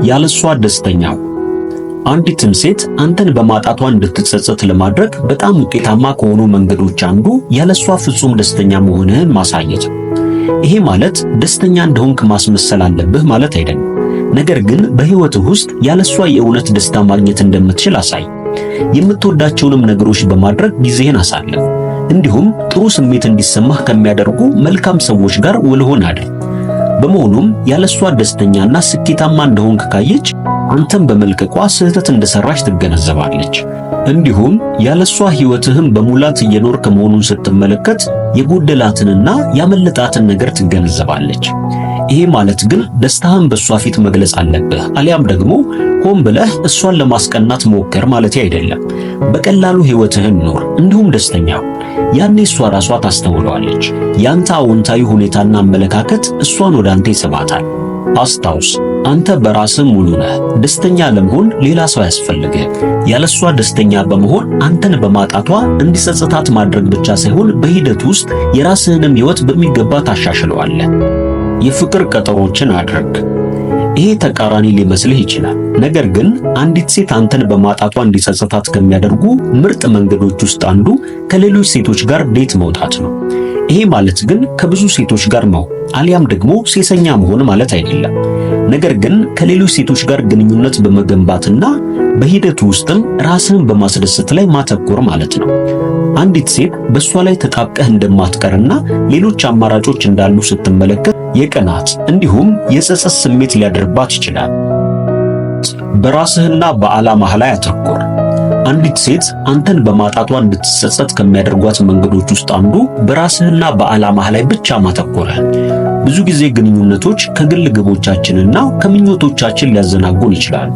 ያለሷ ደስተኛ። አንዲትን ሴት አንተን በማጣቷ እንድትጸጸት ለማድረግ በጣም ውጤታማ ከሆኑ መንገዶች አንዱ ያለሷ ፍጹም ደስተኛ መሆንህን ማሳየት። ይሄ ማለት ደስተኛ እንደሆንክ ማስመሰል አለብህ ማለት አይደለም። ነገር ግን በህይወትህ ውስጥ ያለሷ የእውነት ደስታ ማግኘት እንደምትችል አሳይ። የምትወዳቸውንም ነገሮች በማድረግ ጊዜህን አሳልፍ። እንዲሁም ጥሩ ስሜት እንዲሰማህ ከሚያደርጉ መልካም ሰዎች ጋር ውልህን አድርግ። በመሆኑም ያለሷ ደስተኛና ስኬታማ እንደሆንክ ካየች አንተም በመልቀቋ ስህተት እንደሰራች ትገነዘባለች። እንዲሁም ያለሷ ህይወትህን በሙላት እየኖርክ መሆኑን ስትመለከት የጎደላትንና ያመለጣትን ነገር ትገነዘባለች። ይሄ ማለት ግን ደስታህን በሷ ፊት መግለጽ አለብህ አሊያም ደግሞ ሆን ብለህ እሷን ለማስቀናት ሞክር ማለት አይደለም። በቀላሉ ህይወትህን ኖር፣ እንዲሁም ደስተኛ ሁን። ያኔ እሷ ራሷ ታስተውለዋለች። ያንተ አዎንታዊ ሁኔታና አመለካከት እሷን ወደ አንተ ይስባታል። አስታውስ፣ አንተ በራስህ ሙሉ ነህ። ደስተኛ ለመሆን ሌላ ሰው አያስፈልግህም። ያለሷ ደስተኛ በመሆን አንተን በማጣቷ እንዲጸጸታት ማድረግ ብቻ ሳይሆን በሂደት ውስጥ የራስህንም ህይወት በሚገባ ታሻሽለዋለህ። የፍቅር ቀጠሮችን አድርግ። ይሄ ተቃራኒ ሊመስልህ ይችላል። ነገር ግን አንዲት ሴት አንተን በማጣቷ እንዲጸጸታት ከሚያደርጉ ምርጥ መንገዶች ውስጥ አንዱ ከሌሎች ሴቶች ጋር ዴት መውጣት ነው። ይሄ ማለት ግን ከብዙ ሴቶች ጋር መሆን አሊያም ደግሞ ሴሰኛ መሆን ማለት አይደለም። ነገር ግን ከሌሎች ሴቶች ጋር ግንኙነት በመገንባትና በሂደቱ ውስጥም ራስህን በማስደሰት ላይ ማተኮር ማለት ነው። አንዲት ሴት በእሷ ላይ ተጣብቀህ እንደማትቀርና ሌሎች አማራጮች እንዳሉ ስትመለከት የቅናት እንዲሁም የጸጸት ስሜት ሊያድርባት ይችላል። በራስህና በዓላማህ ላይ አተኮር። አንዲት ሴት አንተን በማጣቷ እንድትጸጸት ከሚያደርጓት መንገዶች ውስጥ አንዱ በራስህና በዓላማህ ላይ ብቻ ማተኮር። ብዙ ጊዜ ግንኙነቶች ከግል ግቦቻችንና ከምኞቶቻችን ሊያዘናጉን ይችላሉ።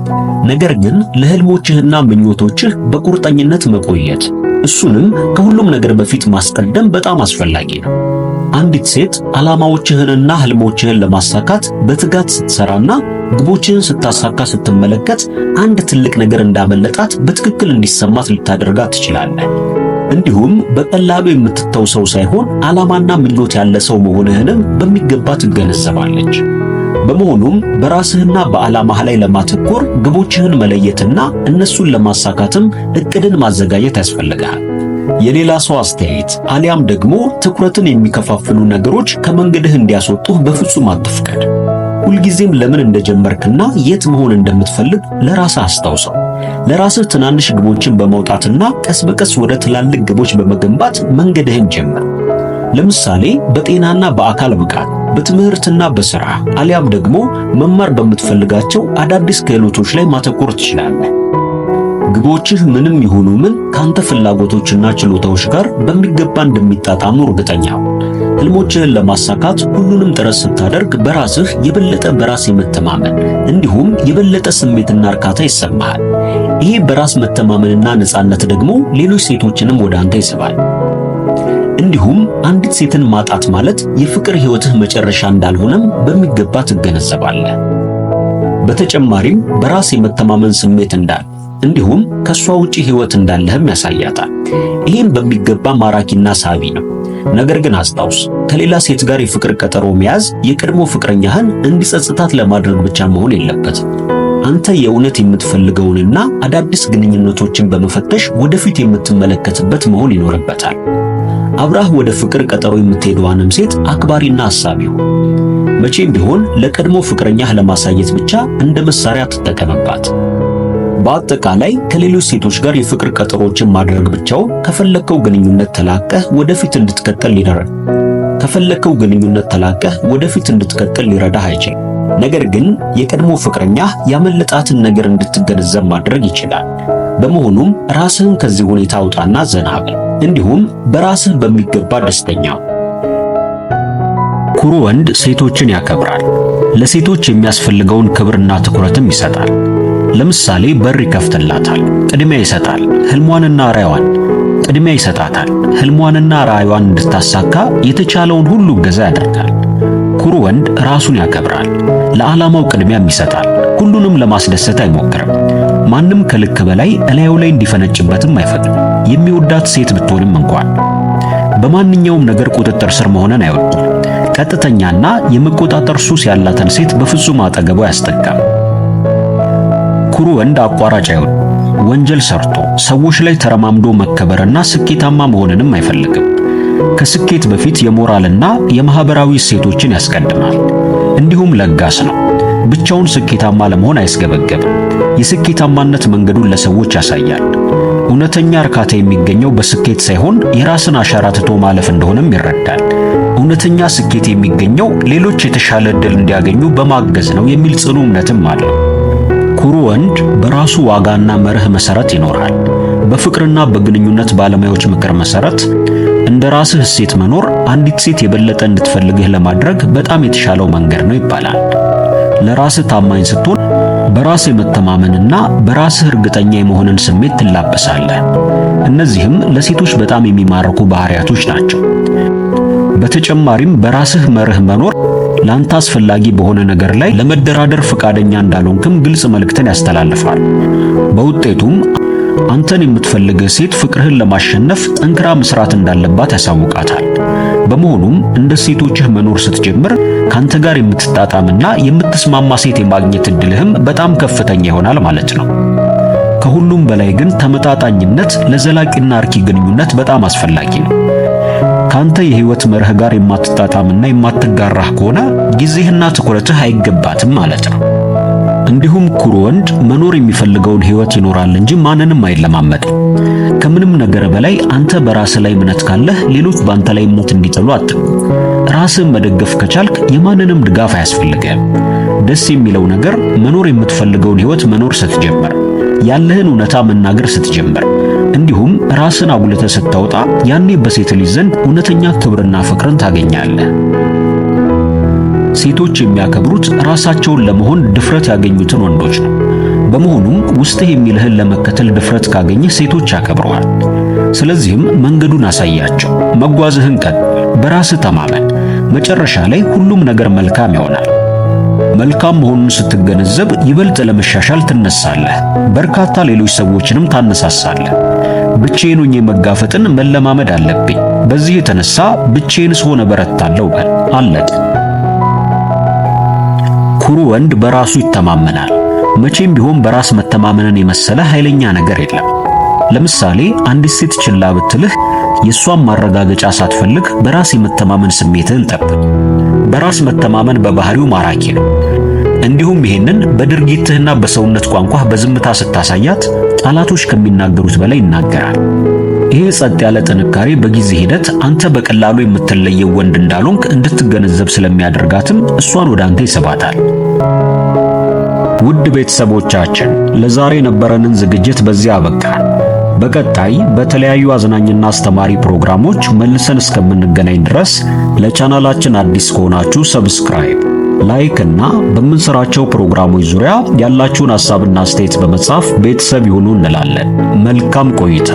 ነገር ግን ለህልሞችህና ምኞቶችህ በቁርጠኝነት መቆየት፣ እሱንም ከሁሉም ነገር በፊት ማስቀደም በጣም አስፈላጊ ነው። አንዲት ሴት ዓላማዎችህንና ህልሞችህን ለማሳካት በትጋት ስትሰራና ግቦችህን ስታሳካ ስትመለከት አንድ ትልቅ ነገር እንዳመለጣት በትክክል እንዲሰማት ልታደርጋት ትችላለህ። እንዲሁም በቀላሉ የምትተው ሰው ሳይሆን ዓላማና ምኞት ያለ ሰው መሆንህንም በሚገባ ትገነዘባለች። በመሆኑም በራስህና በዓላማህ ላይ ለማተኮር ግቦችህን መለየትና እነሱን ለማሳካትም እቅድን ማዘጋጀት ያስፈልጋል። የሌላ ሰው አስተያየት አሊያም ደግሞ ትኩረትን የሚከፋፍሉ ነገሮች ከመንገድህ እንዲያስወጡህ በፍጹም አትፍቀድ። ሁልጊዜም ለምን እንደጀመርክና የት መሆን እንደምትፈልግ ለራስህ አስታውሰው። ለራስህ ትናንሽ ግቦችን በመውጣትና ቀስ በቀስ ወደ ትላልቅ ግቦች በመገንባት መንገድህን ጀምር። ለምሳሌ በጤናና በአካል ብቃት፣ በትምህርትና በሥራ አሊያም ደግሞ መማር በምትፈልጋቸው አዳዲስ ክህሎቶች ላይ ማተኮር ትችላለህ። ግቦችህ ምንም ይሁኑ ምን ካንተ ፍላጎቶችና ችሎታዎች ጋር በሚገባ እንደሚጣጣሙ እርግጠኛ ሁን። ህልሞችህን ለማሳካት ሁሉንም ጥረት ስታደርግ በራስህ የበለጠ በራስ የመተማመን እንዲሁም የበለጠ ስሜትና እርካታ ይሰማሃል። ይሄ በራስ መተማመንና ነፃነት ደግሞ ሌሎች ሴቶችንም ወደ አንተ ይስባል። እንዲሁም አንዲት ሴትን ማጣት ማለት የፍቅር ህይወትህ መጨረሻ እንዳልሆነም በሚገባ ትገነዘባለህ። በተጨማሪም በራስ የመተማመን ስሜት እንዳለ እንዲሁም ከሷ ውጪ ህይወት እንዳለህም ያሳያታል። ይህም በሚገባ ማራኪና ሳቢ ነው። ነገር ግን አስታውስ፣ ከሌላ ሴት ጋር የፍቅር ቀጠሮ መያዝ የቀድሞ ፍቅረኛህን እንዲጸጽታት ለማድረግ ብቻ መሆን የለበትም። አንተ የእውነት የምትፈልገውንና አዳዲስ ግንኙነቶችን በመፈተሽ ወደፊት የምትመለከትበት መሆን ይኖርበታል። አብራህ ወደ ፍቅር ቀጠሮ የምትሄደዋንም ሴት አክባሪና አሳቢ ሁን። መቼም ቢሆን ለቀድሞ ፍቅረኛህ ለማሳየት ብቻ እንደ መሳሪያ ትጠቀምባት። በአጠቃላይ ከሌሎች ሴቶች ጋር የፍቅር ቀጠሮችን ማድረግ ብቻው ከፈለከው ግንኙነት ተላቀህ ወደፊት እንድትቀጥል ሊረዳህ አይችልም። ነገር ግን የቀድሞ ፍቅረኛህ ያመለጣትን ነገር እንድትገነዘብ ማድረግ ይችላል። በመሆኑም ራስህን ከዚህ ሁኔታ አውጣና ዘና በል። እንዲሁም በራስህ በሚገባ ደስተኛ ሁን። ኩሩ ወንድ ሴቶችን ያከብራል። ለሴቶች የሚያስፈልገውን ክብርና ትኩረትም ይሰጣል። ለምሳሌ በር ይከፍትላታል፣ ቅድሚያ ይሰጣል። ህልሟንና ራዕይዋን ቅድሚያ ይሰጣታል። ህልሟንና ራዕይዋን እንድታሳካ የተቻለውን ሁሉ እገዛ ያደርጋል። ኩሩ ወንድ ራሱን ያከብራል፣ ለዓላማው ቅድሚያም ይሰጣል። ሁሉንም ለማስደሰት አይሞክርም። ማንም ከልክ በላይ እላዩ ላይ እንዲፈነጭበትም አይፈቅድም፣ የሚወዳት ሴት ብትሆንም እንኳን። በማንኛውም ነገር ቁጥጥር ስር መሆንን አይወድም። ቀጥተኛና የመቆጣጠር ሱስ ያላትን ሴት በፍጹም አጠገቡ አያስጠጋም። ኩሩ ወንድ አቋራጭ አይወድም። ወንጀል ሰርቶ ሰዎች ላይ ተረማምዶ መከበርና ስኬታማ መሆንንም አይፈልግም። ከስኬት በፊት የሞራልና የማህበራዊ እሴቶችን ያስቀድማል። እንዲሁም ለጋስ ነው። ብቻውን ስኬታማ ለመሆን አይስገበገብም። የስኬታማነት መንገዱን ለሰዎች ያሳያል። እውነተኛ እርካታ የሚገኘው በስኬት ሳይሆን የራስን አሻራ ትቶ ማለፍ እንደሆነም ይረዳል። እውነተኛ ስኬት የሚገኘው ሌሎች የተሻለ ዕድል እንዲያገኙ በማገዝ ነው የሚል ጽኑ እምነትም አለው። ኩሩ ወንድ በራሱ ዋጋና መርህ መሰረት ይኖራል። በፍቅርና በግንኙነት ባለሙያዎች ምክር መሰረት እንደ ራስህ እሴት መኖር አንዲት ሴት የበለጠ እንድትፈልግህ ለማድረግ በጣም የተሻለው መንገድ ነው ይባላል። ለራስህ ታማኝ ስትሆን በራስ የመተማመንና በራስህ እርግጠኛ የመሆንን ስሜት ትላበሳለህ። እነዚህም ለሴቶች በጣም የሚማርኩ ባህሪያቶች ናቸው። በተጨማሪም በራስህ መርህ መኖር ላንተ አስፈላጊ በሆነ ነገር ላይ ለመደራደር ፈቃደኛ እንዳልሆንክም ግልጽ መልእክትን ያስተላልፋል። በውጤቱም አንተን የምትፈልግህ ሴት ፍቅርህን ለማሸነፍ ጠንክራ መስራት እንዳለባት ያሳውቃታል። በመሆኑም እንደ ሴቶችህ መኖር ስትጀምር ካንተ ጋር የምትጣጣምና የምትስማማ ሴት የማግኘት እድልህም በጣም ከፍተኛ ይሆናል ማለት ነው። ከሁሉም በላይ ግን ተመጣጣኝነት ለዘላቂና አርኪ ግንኙነት በጣም አስፈላጊ ነው። ካንተ የህይወት መርህ ጋር የማትጣጣምና የማትጋራህ ከሆነ ጊዜህና ትኩረትህ አይገባትም ማለት ነው። እንዲሁም ኩሩ ወንድ መኖር የሚፈልገውን ህይወት ይኖራል እንጂ ማንንም አይለማመጥም። ከምንም ነገር በላይ አንተ በራስህ ላይ እምነት ካለህ ሌሎች ባንተ ላይ እምነት እንዲጥሉ አትም። ራስህን መደገፍ ከቻልክ የማንንም ድጋፍ አያስፈልግህም። ደስ የሚለው ነገር መኖር የምትፈልገውን ህይወት መኖር ስትጀምር፣ ያለህን እውነታ መናገር ስትጀምር፣ እንዲሁም ራስን አጉልተህ ስታወጣ ያኔ በሴት ልጅ ዘንድ እውነተኛ ክብርና ፍቅርን ታገኛለህ። ሴቶች የሚያከብሩት ራሳቸውን ለመሆን ድፍረት ያገኙትን ወንዶች ነው። በመሆኑም ውስጥህ የሚልህን ለመከተል ድፍረት ካገኘህ ሴቶች ያከብሩሃል። ስለዚህም መንገዱን አሳያቸው፣ መጓዝህን ቀጥል፣ በራስህ ተማመን። መጨረሻ ላይ ሁሉም ነገር መልካም ይሆናል። መልካም መሆኑን ስትገነዘብ ይበልጥ ለመሻሻል ትነሳለህ። በርካታ ሌሎች ሰዎችንም ታነሳሳለህ። ብቻዬን ሆኜ መጋፈጥን መለማመድ አለብኝ። በዚህ የተነሳ ብቻዬን ስሆን እበረታለሁ በል። አለቀ። ኩሩ ወንድ በራሱ ይተማመናል። መቼም ቢሆን በራስ መተማመንን የመሰለ ኃይለኛ ነገር የለም። ለምሳሌ አንዲት ሴት ችላ ብትልህ የሷን ማረጋገጫ ሳትፈልግ በራስ የመተማመን ስሜትህን ጠብቅ። በራስ መተማመን በባህሪው ማራኪ ነው። እንዲሁም ይሄንን በድርጊትህና በሰውነት ቋንቋህ በዝምታ ስታሳያት ቃላቶች ከሚናገሩት በላይ ይናገራል። ይሄ ጸጥ ያለ ጥንካሬ በጊዜ ሂደት አንተ በቀላሉ የምትለየው ወንድ እንዳልሆንክ እንድትገነዘብ ስለሚያደርጋትም እሷን ወደ አንተ ይስባታል። ውድ ቤተሰቦቻችን ለዛሬ የነበረንን ዝግጅት በዚያ አበቃን። በቀጣይ በተለያዩ አዝናኝና አስተማሪ ፕሮግራሞች መልሰን እስከምንገናኝ ድረስ ለቻናላችን አዲስ ከሆናችሁ ሰብስክራይብ፣ ላይክ እና በምንሰራቸው ፕሮግራሞች ዙሪያ ያላችሁን ሐሳብና አስተያየት በመጻፍ ቤተሰብ ይሁኑ እንላለን። መልካም ቆይታ።